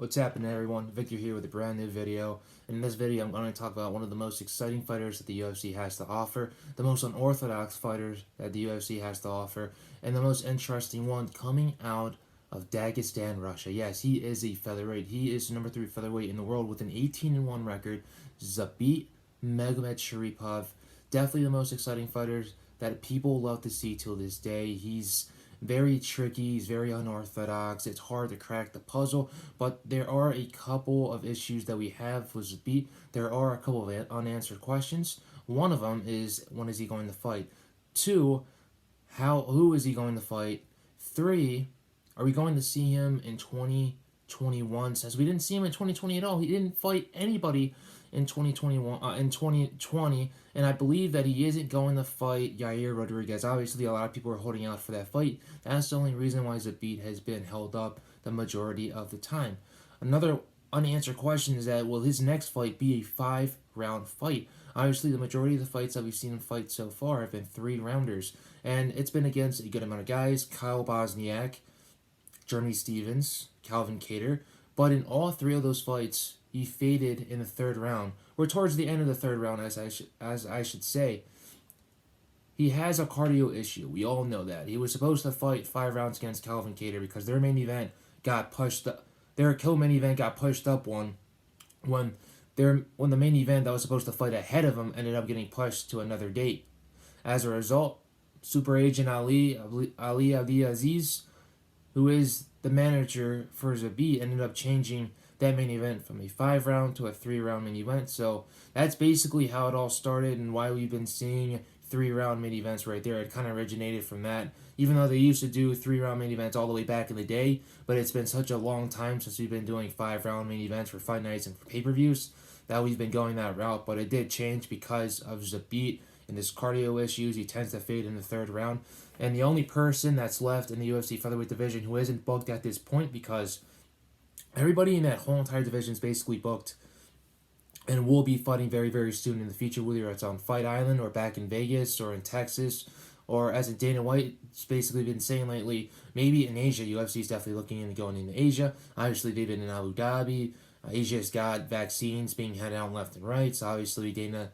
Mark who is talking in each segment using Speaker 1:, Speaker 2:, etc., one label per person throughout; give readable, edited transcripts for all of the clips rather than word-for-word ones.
Speaker 1: What's happening, everyone? Victor here with a brand new video. In this video, I'm going to talk about one of the most exciting fighters that the UFC has to offer, the most unorthodox fighters that the UFC has to offer, and the most interesting one coming out of Dagestan, Russia. Yes, he is a featherweight. He is the number 3 featherweight in the world with an 18-1 record. Zabit Magomedsharipov. Definitely the most exciting fighters that people love to see till this day. He's very tricky, he's very unorthodox, it's hard to crack the puzzle, but there are a couple of issues that we have with Zabit. There are a couple of unanswered questions. One of them is, when is he going to fight? Two, who is he going to fight? Three, are we going to see him in 2021? Since we didn't see him in 2020 at all, he didn't fight anybody in 2021, in 2020, and I believe that he isn't going to fight Yair Rodríguez. Obviously, a lot of people are holding out for that fight. That's the only reason why Zabit has been held up the majority of the time. Another unanswered question is that, will his next fight be a 5-round fight? Obviously, the majority of the fights that we've seen him fight so far have been 3-rounders, and it's been against a good amount of guys: Kyle Bosniak, Jeremy Stevens, Calvin Kattar, but in all 3 of those fights, he faded in the 3rd round, or towards the end of the 3rd round, as I should say. He has a cardio issue. We all know that. He was supposed to fight 5 rounds against Calvin Kattar because their main event got pushed up. Their co-main event got pushed up one when the main event that was supposed to fight ahead of him ended up getting pushed to another date. As a result, Super Agent Ali Abdelaziz, who is the manager for Zabit, ended up changing that main event from a 5-round to a 3-round main event. So that's basically how it all started and why we've been seeing 3-round main events right there. It kind of originated from that, even though they used to do 3-round main events all the way back in the day, but it's been such a long time since we've been doing 5-round main events for fight nights and for pay-per-views that we've been going that route. But it did change because of Zabit and his cardio issues. He tends to fade in the 3rd round. And the only person that's left in the UFC featherweight division who isn't booked at this point, because everybody in that whole entire division is basically booked and will be fighting very, very soon in the future, whether it's on Fight Island or back in Vegas or in Texas, or as Dana White's basically been saying lately, maybe in Asia. UFC is definitely looking into going into Asia. Obviously, they've been in Abu Dhabi. Asia's got vaccines being handed out left and right, so obviously Dana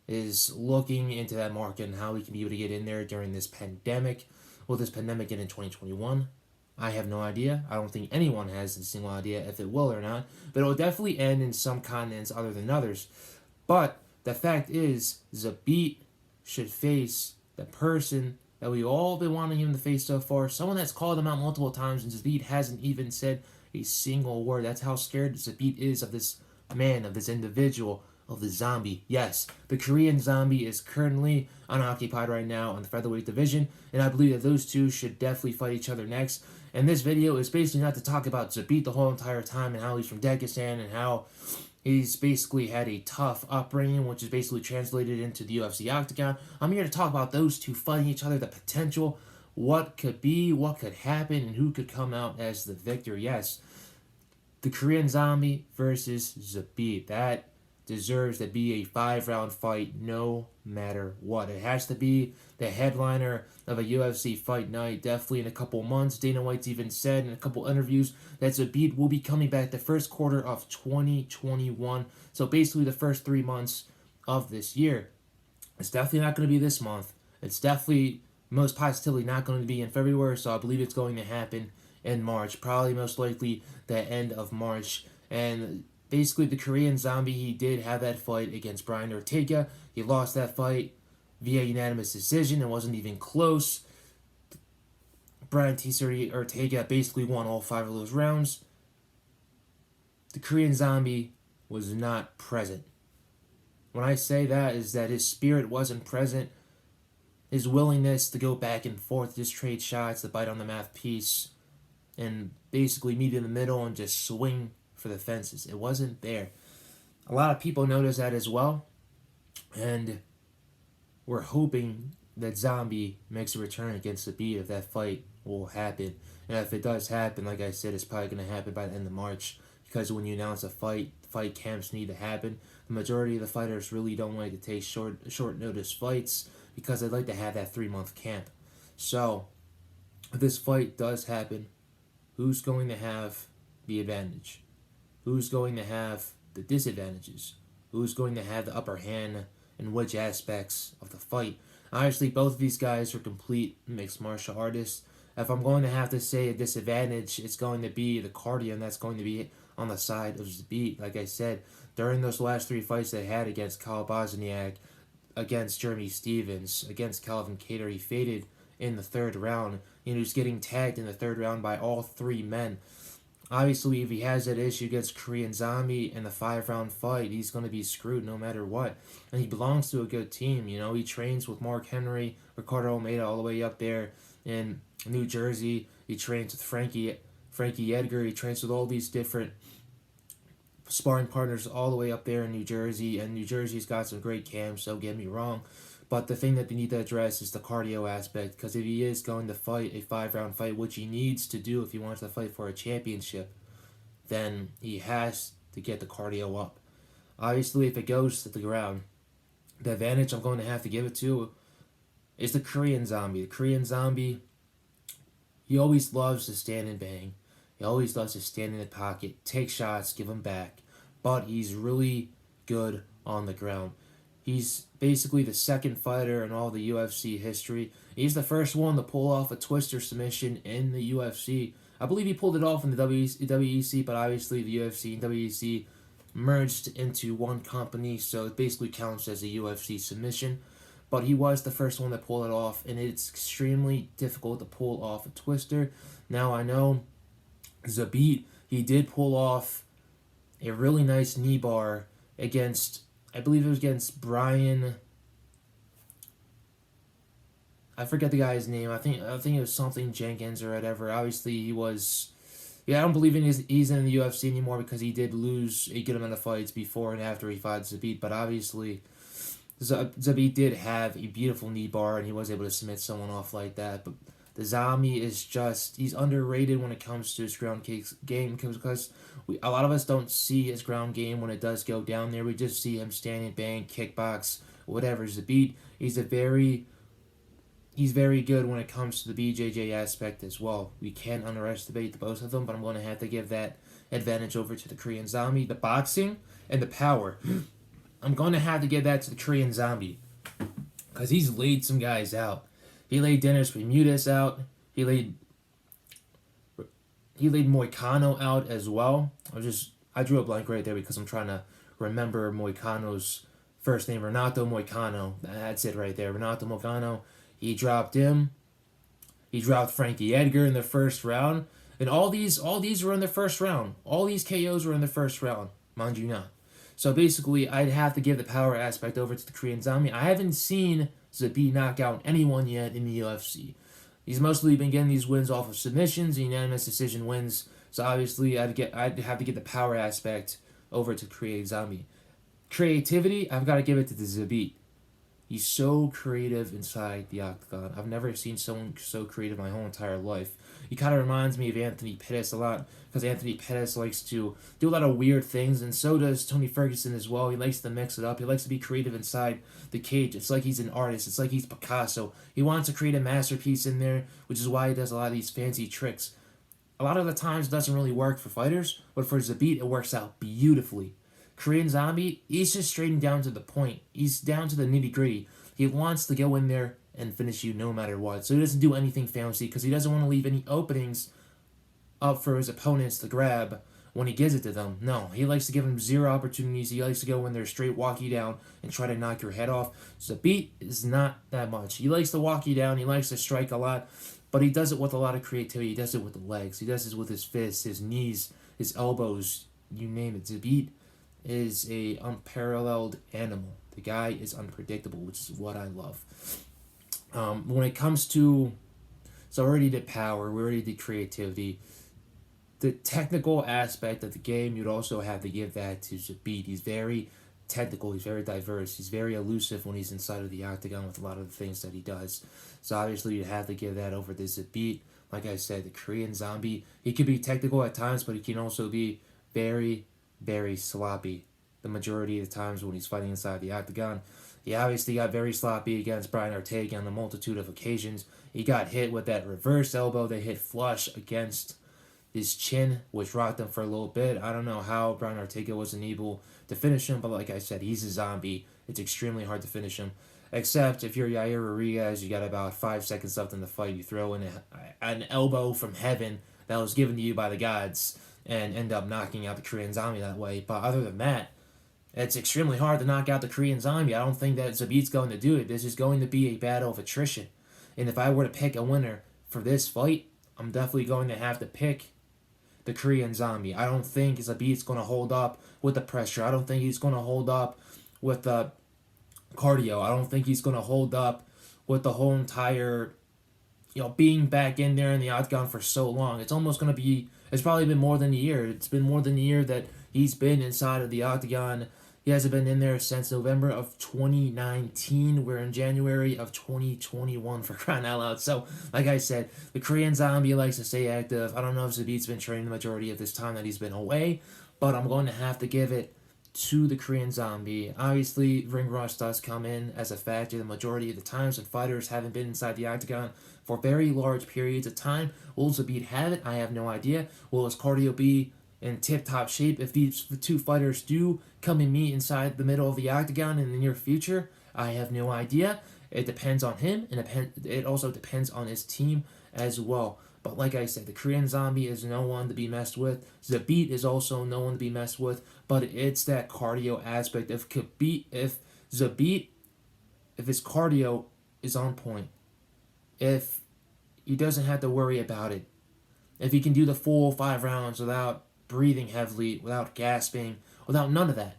Speaker 1: is looking into that market and how we can be able to get in there during this pandemic. Will this pandemic get in 2021? I have no idea. I don't think anyone has a single idea if it will or not, but it will definitely end in some continents other than others. But the fact is, Zabit should face the person that we've all been wanting him to face so far, someone that's called him out multiple times, and Zabit hasn't even said a single word. That's how scared Zabit is of this man, of this individual, of the zombie. Yes, the Korean zombie is currently unoccupied right now in the featherweight division, and I believe that those two should definitely fight each other next. And this video is basically not to talk about Zabit the whole entire time and how he's from Dagestan and how he's basically had a tough upbringing, which is basically translated into the UFC octagon. I'm here to talk about those two fighting each other, the potential, what could be, what could happen, and who could come out as the victor. Yes, the Korean zombie versus Zabit. That deserves to be a 5-round fight no matter what. It has to be the headliner of a UFC fight night, definitely in a couple months. Dana White's even said in a couple interviews that Zabit will be coming back the first quarter of 2021. So basically the first 3 months of this year. It's definitely not going to be this month. It's definitely most positively not going to be in February, so I believe it's going to happen in March. Probably most likely the end of March. And basically, the Korean zombie, he did have that fight against Brian Ortega. He lost that fight via unanimous decision. It wasn't even close. Brian Ortega basically won all 5 of those rounds. The Korean zombie was not present. When I say that, is that his spirit wasn't present. His willingness to go back and forth, just trade shots, to bite on the mouthpiece, and basically meet in the middle and just swing for the fences. It wasn't there. A lot of people noticed that as well, and we're hoping that Zombie makes a return against Zabit if that fight will happen. And if it does happen, like I said, it's probably going to happen by the end of March, because when you announce a fight camps need to happen. The majority of the fighters really don't like to take short notice fights because they'd like to have that 3-month camp. So if this fight does happen, who's going to have the advantage? who's going to have the disadvantages, who's going to have the upper hand in which aspects of the fight. Obviously, both of these guys are complete mixed martial artists. If I'm going to have to say a disadvantage, it's going to be the cardio, and that's going to be on the side of Zabit. Like I said, during those last 3 fights they had against Kyle Bosniak, against Jeremy Stevens, against Calvin Kattar, he faded in the third round. He was getting tagged in the third round by all 3 men. Obviously, if he has that issue against Korean Zombie in the 5-round fight, he's going to be screwed no matter what. And he belongs to a good team. He trains with Mark Henry, Ricardo Almeida all the way up there in New Jersey. He trains with Frankie Edgar. He trains with all these different sparring partners all the way up there in New Jersey. And New Jersey's got some great camps, don't get me wrong. But the thing that they need to address is the cardio aspect, because if he is going to fight a 5-round fight, which he needs to do if he wants to fight for a championship, then he has to get the cardio up. Obviously, if it goes to the ground, the advantage I'm going to have to give it to is the Korean Zombie. The Korean Zombie, he always loves to stand and bang. He always loves to stand in the pocket, take shots, give them back. But he's really good on the ground. He's basically the second fighter in all the UFC history. He's the first one to pull off a twister submission in the UFC. I believe he pulled it off in the WEC, but obviously the UFC and WEC merged into one company, so it basically counts as a UFC submission. But he was the first one to pull it off, and it's extremely difficult to pull off a twister. Now I know Zabit, he did pull off a really nice knee bar against, I believe it was against Brian. I forget the guy's name. I think it was something Jenkins or whatever. Obviously, he was. Yeah, I don't believe he's in the UFC anymore because he did lose a good amount of fights before and after he fought Zabit. But obviously, Zabit did have a beautiful knee bar and he was able to submit someone off like that. But the Zombie is just, he's underrated when it comes to his ground game because a lot of us don't see his ground game when it does go down there. We just see him standing, bang, kickbox, whatever. Zabit, he's very good when it comes to the BJJ aspect as well. We can't underestimate the both of them, but I'm going to have to give that advantage over to the Korean Zombie. The boxing and the power, I'm going to have to give that to the Korean Zombie because he's laid some guys out. He laid Dennis Bermudez out. He laid Moicano out as well. I drew a blank right there because I'm trying to remember Moicano's first name, Renato Moicano. That's it right there, Renato Moicano. He dropped him. He dropped Frankie Edgar in the first round. And all these were in the first round. All these KOs were in the first round, mind you not. So basically, I'd have to give the power aspect over to the Korean Zombie. I haven't seen Zabit knock out anyone yet in the UFC. He's mostly been getting these wins off of submissions and unanimous decision wins. So obviously, I'd have to get the power aspect over to Korean Zombie. Creativity, I've got to give it to the Zabit. He's so creative inside the octagon. I've never seen someone so creative my whole entire life. He kind of reminds me of Anthony Pettis a lot because Anthony Pettis likes to do a lot of weird things, and so does Tony Ferguson as well. He likes to mix it up. He likes to be creative inside the cage. It's like he's an artist. It's like he's Picasso. He wants to create a masterpiece in there, which is why he does a lot of these fancy tricks. A lot of the times it doesn't really work for fighters, but for Zabit, it works out beautifully. Korean Zombie, he's just straight and down to the point. He's down to the nitty-gritty. He wants to go in there and finish you no matter what. So he doesn't do anything fancy because he doesn't want to leave any openings up for his opponents to grab when he gives it to them. No, he likes to give them zero opportunities. He likes to go in there straight, walk you down, and try to knock your head off. Zabit is not that much. He likes to walk you down. He likes to strike a lot, but he does it with a lot of creativity. He does it with the legs. He does it with his fists, his knees, his elbows, you name it. Zabit is a unparalleled animal. The guy is unpredictable, which is what I love. When it comes to, so we already did power, we already did creativity. The technical aspect of the game, you'd also have to give that to Zabit. He's very technical, he's very diverse, he's very elusive when he's inside of the octagon with a lot of the things that he does. So obviously you'd have to give that over to Zabit. Like I said, the Korean Zombie, he could be technical at times, but he can also be very, very sloppy the majority of the times when he's fighting inside the octagon. He obviously got very sloppy against Brian Ortega on a multitude of occasions. He got hit with that reverse elbow that hit flush against His chin, which rocked him for a little bit. I don't know how Brian Ortega wasn't able to finish him, but like I said, he's a zombie. It's extremely hard to finish him. Except if you're Yair Rodríguez, you got about 5 seconds left in the fight. You throw in an elbow from heaven that was given to you by the gods and end up knocking out the Korean Zombie that way. But other than that, it's extremely hard to knock out the Korean Zombie. I don't think that Zabit's going to do it. This is going to be a battle of attrition. And if I were to pick a winner for this fight, I'm definitely going to have to pick the Korean Zombie. I don't think Zabit's going to hold up with the pressure. I don't think he's going to hold up with the cardio. I don't think he's going to hold up with the whole entire, being back in there in the octagon for so long. It's almost going to be, it's probably been more than a year. It's been more than a year that he's been inside of the octagon. He hasn't been in there since November of 2019. We're in January of 2021, for crying out loud. So, like I said, the Korean Zombie likes to stay active. I don't know if Zabit's been training the majority of this time that he's been away, but I'm going to have to give it to the Korean Zombie. Obviously, ring rust does come in as a factor the majority of the times when fighters haven't been inside the octagon for very large periods of time. Will Zabit have it? I have no idea. Will his cardio be in tip-top shape if these two fighters do come and meet inside the middle of the octagon in the near future? I have no idea. It depends on him, and it also depends on his team as well. But like I said, the Korean Zombie is no one to be messed with. Zabit is also no one to be messed with. But it's that cardio aspect. If Zabit, if his cardio is on point, if he doesn't have to worry about it, if he can do the full 5 rounds without breathing heavily, without gasping, without none of that,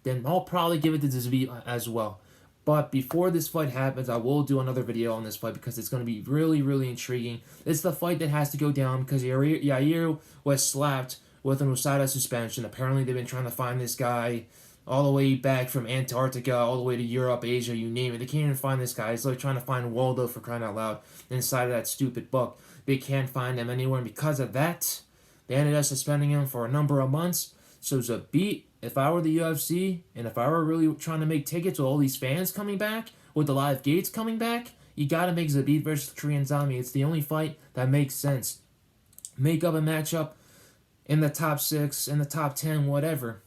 Speaker 1: then I'll probably give it to Zabit as well. But before this fight happens, I will do another video on this fight because it's going to be really, really intriguing. It's the fight that has to go down because Yair was slapped with an USADA suspension. Apparently, they've been trying to find this guy all the way back from Antarctica, all the way to Europe, Asia, you name it. They can't even find this guy. It's like trying to find Waldo, for crying out loud, inside of that stupid book. They can't find him anywhere, and because of that, they ended up suspending him for a number of months. So Zabit, if I were the UFC, and if I were really trying to make tickets with all these fans coming back, with the live gates coming back, you gotta make Zabit versus Korean Zombie. It's the only fight that makes sense. Make up a matchup in the top 6, in the top 10, whatever.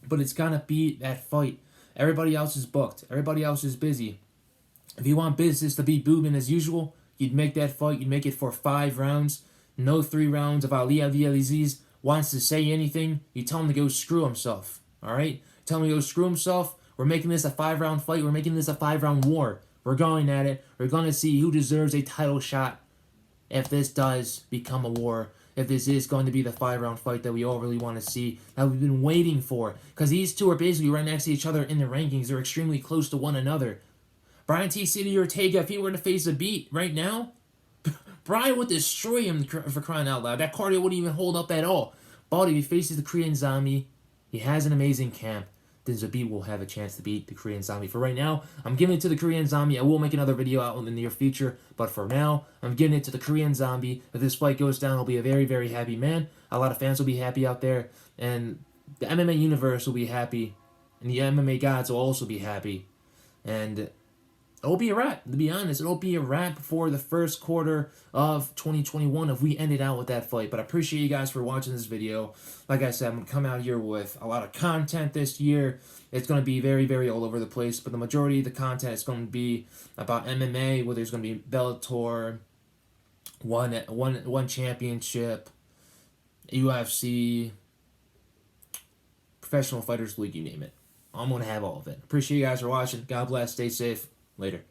Speaker 1: But it's gotta be that fight. Everybody else is booked. Everybody else is busy. If you want business to be booming as usual, you'd make that fight. You'd make it for 5 rounds. No 3 rounds. If Ali Abdelaziz wants to say anything, you tell him to go screw himself. Alright? Tell him to go screw himself. We're making this a 5-round fight. We're making this a 5-round war. We're going at it. We're going to see who deserves a title shot if this does become a war. If this is going to be the 5-round fight that we all really want to see, that we've been waiting for. Because these two are basically right next to each other in the rankings. They're extremely close to one another. Brian T. City Ortega, if he were to face Zabit right now, Brian would destroy him, for crying out loud. That cardio wouldn't even hold up at all. But if he faces the Korean Zombie, he has an amazing camp, then Zabit will have a chance to beat the Korean Zombie. For right now, I'm giving it to the Korean Zombie. I will make another video out in the near future, but for now, I'm giving it to the Korean Zombie. If this fight goes down, I'll be a very, very happy man. A lot of fans will be happy out there, and the MMA universe will be happy, and the MMA gods will also be happy. And it'll be a wrap, to be honest. It'll be a wrap for the first quarter of 2021 if we ended out with that fight. But I appreciate you guys for watching this video. Like I said, I'm going to come out here with a lot of content this year. It's going to be very, very all over the place. But the majority of the content is going to be about MMA, where there's going to be Bellator, one championship, UFC, Professional Fighters League, you name it. I'm going to have all of it. Appreciate you guys for watching. God bless. Stay safe. Later.